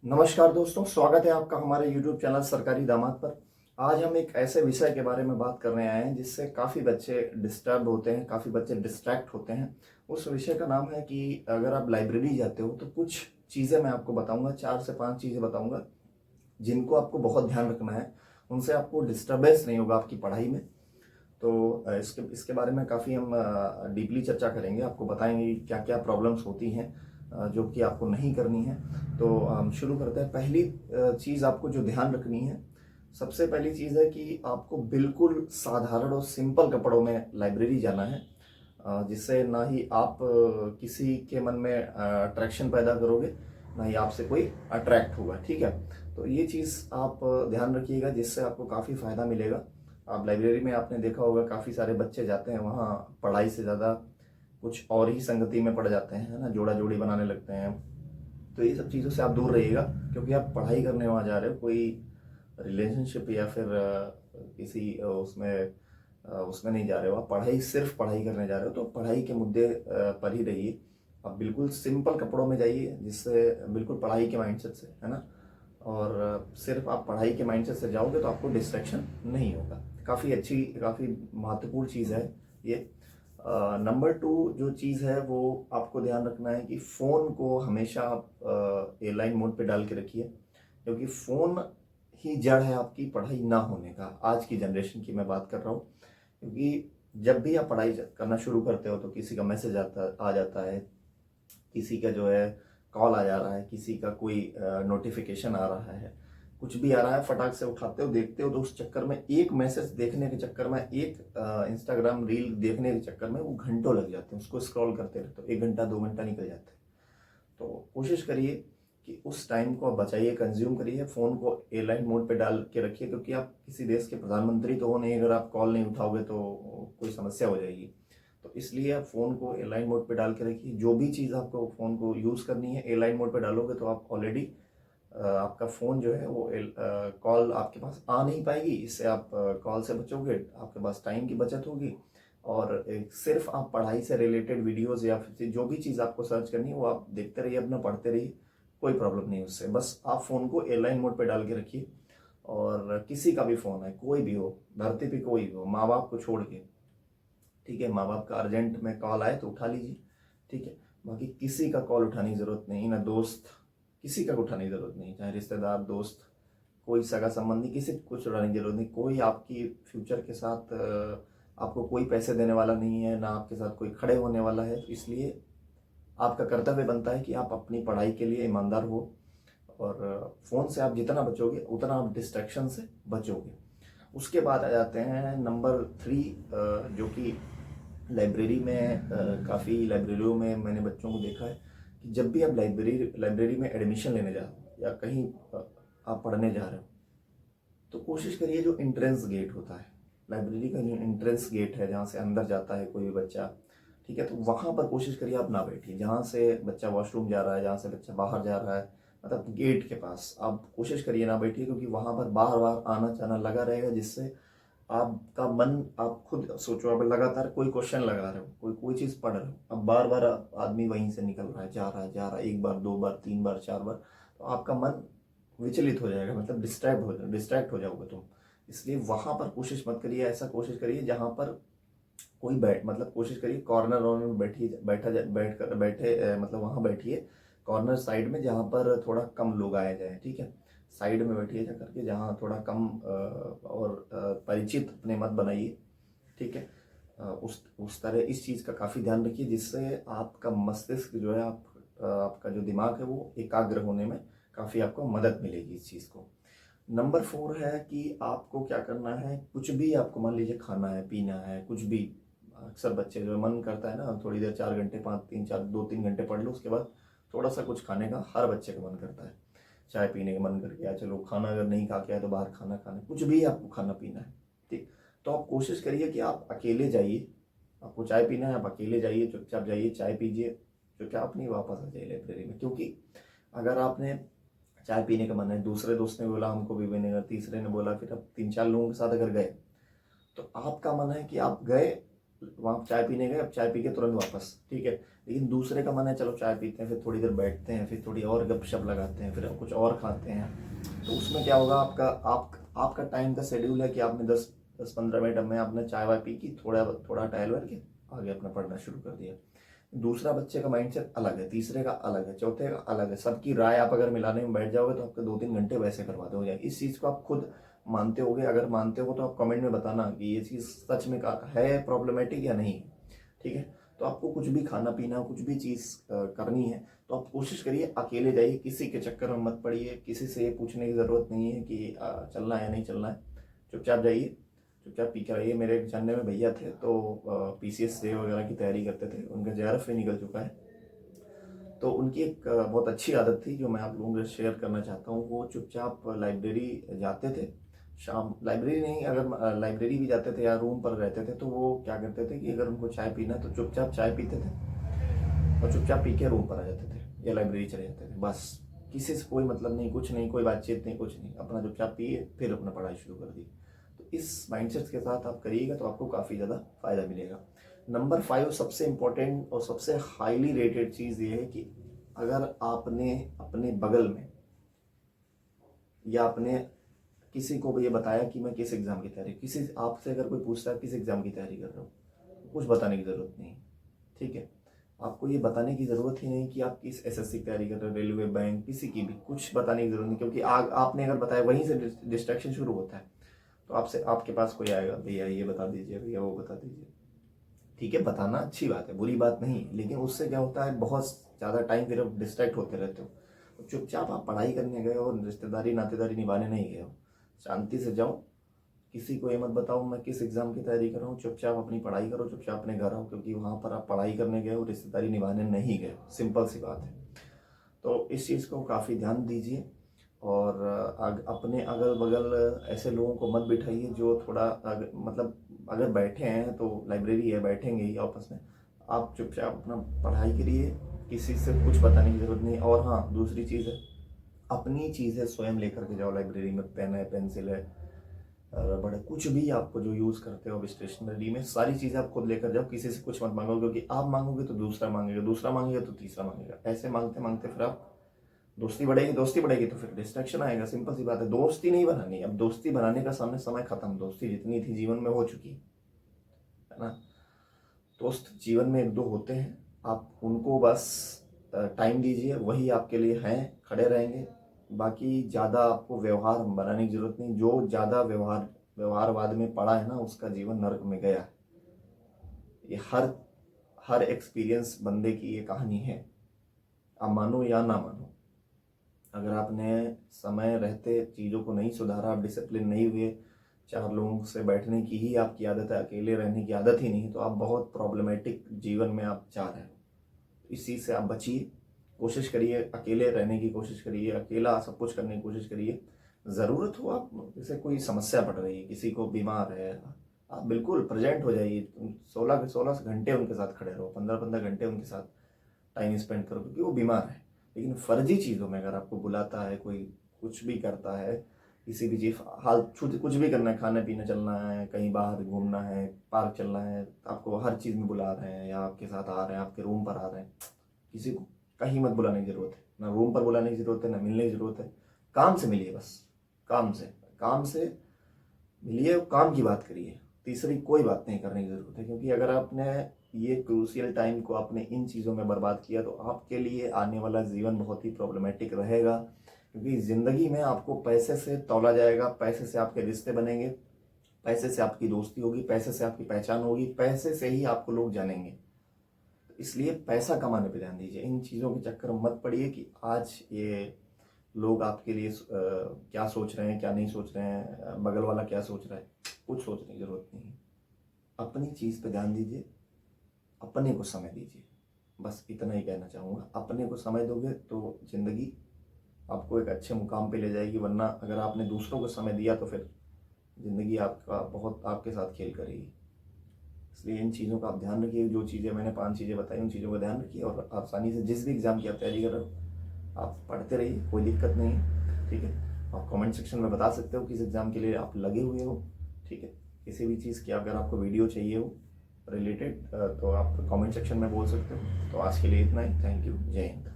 नमस्कार दोस्तों, स्वागत है आपका हमारे YouTube चैनल सरकारी दामाद पर। आज हम एक ऐसे विषय के बारे में बात करने आए हैं जिससे काफ़ी बच्चे डिस्टर्ब होते हैं, काफ़ी बच्चे डिस्ट्रैक्ट होते हैं। उस विषय का नाम है कि अगर आप लाइब्रेरी जाते हो तो कुछ चीज़ें मैं आपको बताऊंगा, 4 से 5 चीज़ें बताऊंगा जिनको आपको बहुत ध्यान रखना है। उनसे आपको डिस्टर्बेंस नहीं होगा आपकी पढ़ाई में। तो इसके इसके बारे में काफ़ी हम डीपली चर्चा करेंगे, आपको बताएंगे क्या क्या प्रॉब्लम्स होती हैं जो कि आपको नहीं करनी है। तो हम शुरू करते हैं। पहली चीज़ आपको जो ध्यान रखनी है, सबसे पहली चीज़ है कि आपको बिल्कुल साधारण और सिंपल कपड़ों में लाइब्रेरी जाना है, जिससे ना ही आप किसी के मन में अट्रैक्शन पैदा करोगे, ना ही आपसे कोई अट्रैक्ट होगा। ठीक है, तो ये चीज़ आप ध्यान रखिएगा, जिससे आपको काफ़ी फ़ायदा मिलेगा। आप लाइब्रेरी में आपने देखा होगा काफ़ी सारे बच्चे जाते हैं, वहाँ पढ़ाई से ज़्यादा कुछ और ही संगति में पड़ जाते हैं, है ना, जोड़ा जोड़ी बनाने लगते हैं। तो ये सब चीज़ों से आप दूर रहिएगा, क्योंकि आप पढ़ाई करने वहाँ जा रहे हो, कोई रिलेशनशिप या फिर किसी उसमें नहीं जा रहे हो। आप पढ़ाई, सिर्फ पढ़ाई करने जा रहे हो, तो पढ़ाई के मुद्दे पर ही रहिए। आप बिल्कुल सिंपल कपड़ों में जाइए, जिससे बिल्कुल पढ़ाई के माइंडसेट से, है ना। और सिर्फ आप पढ़ाई के माइंडसेट से जाओगे तो आपको डिस्ट्रैक्शन नहीं होगा। काफ़ी अच्छी, काफ़ी महत्वपूर्ण चीज़ है ये। नंबर 2 जो चीज़ है वो आपको ध्यान रखना है कि फ़ोन को हमेशा आप एयरलाइन मोड पे डाल के रखिए, क्योंकि फ़ोन ही जड़ है आपकी पढ़ाई ना होने का। आज की जनरेशन की मैं बात कर रहा हूँ, क्योंकि जब भी आप पढ़ाई करना शुरू करते हो तो किसी का मैसेज आ जाता है, किसी का जो है कॉल आ जा रहा है, किसी का कोई नोटिफिकेशन आ रहा है, कुछ भी आ रहा है, फटाक से उठाते हो, देखते हो। तो उस चक्कर में, एक मैसेज देखने के चक्कर में, एक इंस्टाग्राम रील देखने के चक्कर में वो घंटों लग जाते हैं, उसको स्क्रॉल करते रहते हो, 1 घंटा 2 घंटा निकल जाते हैं। तो कोशिश करिए कि उस टाइम को आप बचाइए, कंज्यूम करिए। फ़ोन को एयरलाइन मोड पे डाल के रखिए, क्योंकि आप किसी देश के प्रधानमंत्री तो हो नहीं, अगर आप कॉल नहीं उठाओगे तो कोई समस्या हो जाएगी। तो इसलिए आप फ़ोन को एयरलाइन मोड पे डाल के रखिए। जो भी चीज़ आपको फ़ोन को यूज़ करनी है, एयरलाइन मोड पे डालोगे तो आप ऑलरेडी आपका फ़ोन जो है वो कॉल आपके पास आ नहीं पाएगी। इससे आप कॉल से बचोगे, आपके पास टाइम की बचत होगी, और सिर्फ आप पढ़ाई से रिलेटेड वीडियोस या फिर जो भी चीज़ आपको सर्च करनी है वो आप देखते रहिए, अपना पढ़ते रहिए, कोई प्रॉब्लम नहीं उससे। बस आप फ़ोन को एयरलाइन मोड पे डाल के रखिए। और किसी का भी फ़ोन है, कोई भी हो, धरती पे कोई भी हो, माँ बाप को छोड़ के, ठीक है, माँ बाप का अर्जेंट में कॉल आए तो उठा लीजिए, ठीक है। बाकी किसी का कॉल उठाने की ज़रूरत नहीं, ना दोस्त, किसी का उठाने की ज़रूरत नहीं, चाहे रिश्तेदार, दोस्त, कोई सगा संबंधी, किसी को कुछ उठाने की जरूरत नहीं। कोई आपकी फ्यूचर के साथ आपको कोई पैसे देने वाला नहीं है, ना आपके साथ कोई खड़े होने वाला है। तो इसलिए आपका कर्तव्य बनता है कि आप अपनी पढ़ाई के लिए ईमानदार हो, और फ़ोन से आप जितना बचोगे उतना आप डिस्ट्रैक्शन से बचोगे। उसके बाद आ जाते हैं नंबर 3, जो कि लाइब्रेरी में, काफ़ी लाइब्रेरियों में मैंने बच्चों को देखा है कि जब भी आप लाइब्रेरी में एडमिशन लेने जा रहे हो या कहीं आप पढ़ने जा रहे हो, तो कोशिश करिए, जो एंट्रेंस गेट होता है, लाइब्रेरी का जो एंट्रेंस गेट है, जहाँ से अंदर जाता है कोई भी बच्चा, ठीक है, तो वहाँ पर कोशिश करिए आप ना बैठिए। जहाँ से बच्चा वॉशरूम जा रहा है, जहाँ से बच्चा बाहर जा रहा है, मतलब गेट के पास आप कोशिश करिए ना बैठिए, क्योंकि वहाँ पर बार बार आना जाना लगा रहेगा, जिससे आपका मन, आप खुद सोचो, आप लगातार कोई क्वेश्चन लगा रहे हो, कोई कोई चीज़ पढ़ रहे हो, अब बार बार आदमी वहीं से निकल रहा है, जा रहा है, जा रहा है, 1 बार 2 बार 3 बार 4 बार, तो आपका मन विचलित हो जाएगा, मतलब डिस्ट्रैक्ट हो जाओगे तुम। इसलिए वहाँ पर कोशिश मत करिए, ऐसा कोशिश करिए जहाँ पर कोई मतलब कोशिश करिए कॉर्नर वॉर्नर में बैठिए, मतलब वहाँ बैठिए कॉर्नर साइड में, जहाँ पर थोड़ा कम लोग आए जाए, ठीक है। साइड में बैठिए जा करके, जहाँ थोड़ा कम और परिचित अपने मत बनाइए, ठीक है। उस तरह इस चीज़ का काफ़ी ध्यान रखिए, जिससे आपका मस्तिष्क जो है, आपका जो दिमाग है वो एकाग्र होने में काफ़ी आपको मदद मिलेगी इस चीज़ को। नंबर 4 है कि आपको क्या करना है, कुछ भी आपको मान लीजिए खाना है, पीना है, कुछ भी। अक्सर बच्चे जो मन करता है ना, थोड़ी देर 4 घंटे, 5 3 4 2 3 घंटे पढ़ लो, उसके बाद थोड़ा सा कुछ खाने का हर बच्चे का मन करता है। चाय पीने का मन कर गया, चलो खाना अगर नहीं खा के आए तो बाहर खाना खाना, कुछ भी आपको खाना पीना है, ठीक। तो आप कोशिश करिए कि आप अकेले जाइए, आपको चाय पीना है, आप अकेले जाइए, चुपचाप जाइए, चाय पीजिए, चुपचाप नहीं वापस आ जाइए लाइब्रेरी में। क्योंकि अगर आपने चाय पीने का मन है, दूसरे दोस्त ने बोला हमको भी पीने का, तीसरे ने बोला, फिर अब 3 4 लोगों के साथ अगर गए, तो आपका मन है कि आप गए वहाँ चाय पीने गए, अब चाय पी के तुरंत वापस, ठीक है। लेकिन दूसरे का मन है चलो चाय पीते हैं, फिर थोड़ी देर बैठते हैं, फिर थोड़ी और गपशप लगाते हैं, फिर कुछ और खाते हैं, तो उसमें क्या होगा, आपका टाइम का शेड्यूल है कि आपने 10-15 मिनट में आपने चाय वाय पी की, थोड़ा थोड़ा टहल वहल के आगे अपना पढ़ना शुरू कर दिया। दूसरा बच्चे का माइंडसेट अलग है, तीसरे का अलग है, चौथे का अलग है। सबकी राय आप अगर मिलाने में बैठ जाओगे तो आपके 2-3 घंटे वैसे करवा दोगे। इस चीज़ को आप खुद मानते होगे? अगर मानते हो तो आप कमेंट में बताना कि ये चीज़ सच में है प्रॉब्लमेटिक या नहीं। ठीक है, तो आपको कुछ भी खाना पीना, कुछ भी चीज़ करनी है तो आप कोशिश करिए अकेले जाइए, किसी के चक्कर में मत पड़िए, किसी से ये पूछने की ज़रूरत नहीं है कि चलना है या नहीं चलना है। चुपचाप जाइए, चुपचाप पी के आइए। मेरे एक जानने में भैया थे तो PCS जे वगैरह की तैयारी करते थे, उनका JRF भी निकल चुका है। तो उनकी एक बहुत अच्छी आदत थी जो मैं आप लोगों से शेयर करना चाहता हूँ। वो चुपचाप लाइब्रेरी जाते थे, शाम लाइब्रेरी नहीं, अगर लाइब्रेरी भी जाते थे या रूम पर रहते थे तो वो क्या करते थे कि अगर उनको चाय पीना तो चुपचाप चाय पीते थे और चुपचाप पी के रूम पर आ जाते थे या लाइब्रेरी चले जाते थे। बस किसी से कोई मतलब नहीं, कुछ नहीं, कोई बातचीत नहीं, कुछ नहीं, अपना चुपचाप पिए फिर अपना पढ़ाई शुरू कर दी। तो इस माइंडसेट के साथ आप करिएगा तो आपको काफ़ी ज़्यादा फायदा मिलेगा। नंबर 5 सबसे इम्पोर्टेंट और सबसे हाईली रेटेड चीज़ ये है कि अगर आपने अपने बगल में या आपने किसी को भी ये बताया कि मैं किस एग्ज़ाम की तैयारी, किसी आपसे अगर कोई पूछता है किस एग्ज़ाम की तैयारी कर रहे हो, कुछ बताने की ज़रूरत नहीं। ठीक है, आपको ये बताने की ज़रूरत ही नहीं कि आप किस SSC की तैयारी कर रहे हो, रेलवे, बैंक, किसी की भी कुछ बताने की ज़रूरत नहीं, क्योंकि आपने अगर बताया वहीं से डिस्ट्रैक्शन शुरू होता है। तो आपसे आपके पास कोई आएगा, भैया ये बता दीजिए, भैया वो बता दीजिए। ठीक है, बताना अच्छी बात है, बुरी बात नहीं, लेकिन उससे क्या होता है बहुत ज़्यादा टाइम फिर आप डिस्ट्रैक्ट होते रहते हो। तो चुपचाप आप पढ़ाई करने गए हो, रिश्तेदारी नातेदारी निभाने नहीं गए हो, शांति से जाओ, किसी को ये मत बताओ मैं किस एग्ज़ाम की तैयारी कर रहा हूँ, चुपचाप अपनी पढ़ाई करो, चुपचाप अपने घर आओ, क्योंकि वहाँ पर आप पढ़ाई करने गए हो, रिश्तेदारी निभाने नहीं गए हो। सिंपल सी बात है। तो इस चीज़ को काफ़ी ध्यान दीजिए और अपने अगल बगल ऐसे लोगों को मत बिठाइए जो थोड़ा मतलब अगर बैठे हैं तो लाइब्रेरी है, बैठेंगे ही आपस में, आप चुपचाप अपना पढ़ाई करिए, किसी से कुछ बताने की ज़रूरत नहीं। और हाँ, दूसरी चीज़ है, अपनी चीज़ें स्वयं लेकर के जाओ लाइब्रेरी में, पेन है, पेंसिल है, रबड़ है, कुछ भी आपको जो यूज़ करते हो स्टेशनरी में, सारी चीज़ें आप खुद लेकर जाओ, किसी से कुछ मत मांगो, क्योंकि आप मांगोगे तो दूसरा मांगेगा, दूसरा मांगेगा तो तीसरा मांगेगा, ऐसे मांगते मांगते फिर आप दोस्ती बढ़ेगी, दोस्ती बढ़ेगी तो फिर डिस्ट्रैक्शन आएगा। सिंपल सी बात है, दोस्ती नहीं बनानी, अब दोस्ती बनाने का सामने समय खत्म, दोस्ती जितनी थी जीवन में हो चुकी है ना। दोस्त जीवन में 1-2 होते हैं, आप उनको बस टाइम दीजिए, वही आपके लिए हैं, खड़े रहेंगे। बाकी ज़्यादा आपको व्यवहार बनाने की ज़रूरत नहीं, जो ज़्यादा व्यवहारवाद में पड़ा है ना उसका जीवन नरक में गया है। ये हर एक्सपीरियंस बंदे की ये कहानी है, आप मानो या ना मानो। अगर आपने समय रहते चीज़ों को नहीं सुधारा, आप डिसिप्लिन नहीं हुए, 4 लोगों से बैठने की ही आपकी आदत है, अकेले रहने की आदत ही नहीं, तो आप बहुत प्रॉब्लमेटिक जीवन में आप जा रहे हो। इस चीज़ से आप बचिए, कोशिश करिए अकेले रहने की, कोशिश करिए अकेला सब कुछ करने की कोशिश करिए। ज़रूरत हो, आप जैसे कोई समस्या पड़ रही है, किसी को बीमार है, आप बिल्कुल प्रेजेंट हो जाइए, 16 घंटे उनके साथ खड़े रहो, 15-15 घंटे उनके साथ टाइम स्पेंड करो, क्योंकि वो बीमार है। लेकिन फर्जी चीज़ों में अगर आपको बुलाता है कोई, कुछ भी करता है, किसी भी चीज़ कुछ भी करना है, खाने पीने चलना है, कहीं बाहर घूमना है, पार्क चलना है, आपको हर चीज़ में बुला रहे हैं या आपके साथ आ रहे हैं, आपके रूम पर आ रहे हैं, किसी को कहीं मत बुलाने की ज़रूरत है, ना रूम पर बुलाने की ज़रूरत है, ना मिलने की ज़रूरत है। काम से मिलिए, बस काम से मिलिए, काम की बात करिए, तीसरी कोई बात नहीं करने की ज़रूरत है। क्योंकि अगर आपने ये क्रूशियल टाइम को आपने इन चीज़ों में बर्बाद किया तो आपके लिए आने वाला जीवन बहुत ही प्रॉब्लमेटिक रहेगा। क्योंकि ज़िंदगी में आपको पैसे से तौला जाएगा, पैसे से आपके रिश्ते बनेंगे, पैसे से आपकी दोस्ती होगी, पैसे से आपकी पहचान होगी, पैसे से ही आपको लोग जानेंगे। इसलिए पैसा कमाने पर ध्यान दीजिए, इन चीज़ों के चक्कर में मत पड़िए कि आज ये लोग आपके लिए क्या सोच रहे हैं, क्या नहीं सोच रहे हैं, बगल वाला क्या सोच रहा है, कुछ सोचने की ज़रूरत नहीं है। अपनी चीज़ पे ध्यान दीजिए, अपने को समय दीजिए, बस इतना ही कहना चाहूँगा। अपने को समय दोगे तो ज़िंदगी आपको एक अच्छे मुकाम पे ले जाएगी, वरना अगर आपने दूसरों को समय दिया तो फिर ज़िंदगी आपका बहुत आपके साथ खेल करेगी। इसलिए इन चीज़ों का आप ध्यान रखिए, जो चीज़ें मैंने 5 चीज़ें बताई उन चीज़ों का ध्यान रखिए और आसानी से जिस भी एग्ज़ाम की आप तैयारी कर रहे हो आप पढ़ते रहिए, कोई दिक्कत नहीं है। ठीक है, आप कमेंट सेक्शन में बता सकते हो किस एग्ज़ाम के लिए आप लगे हुए हो। ठीक है, किसी भी चीज़ की अगर आपको वीडियो चाहिए हो रिलेटेड तो आप कमेंट सेक्शन में बोल सकते हो। तो आज के लिए इतना ही। Thank you. जय हिंद।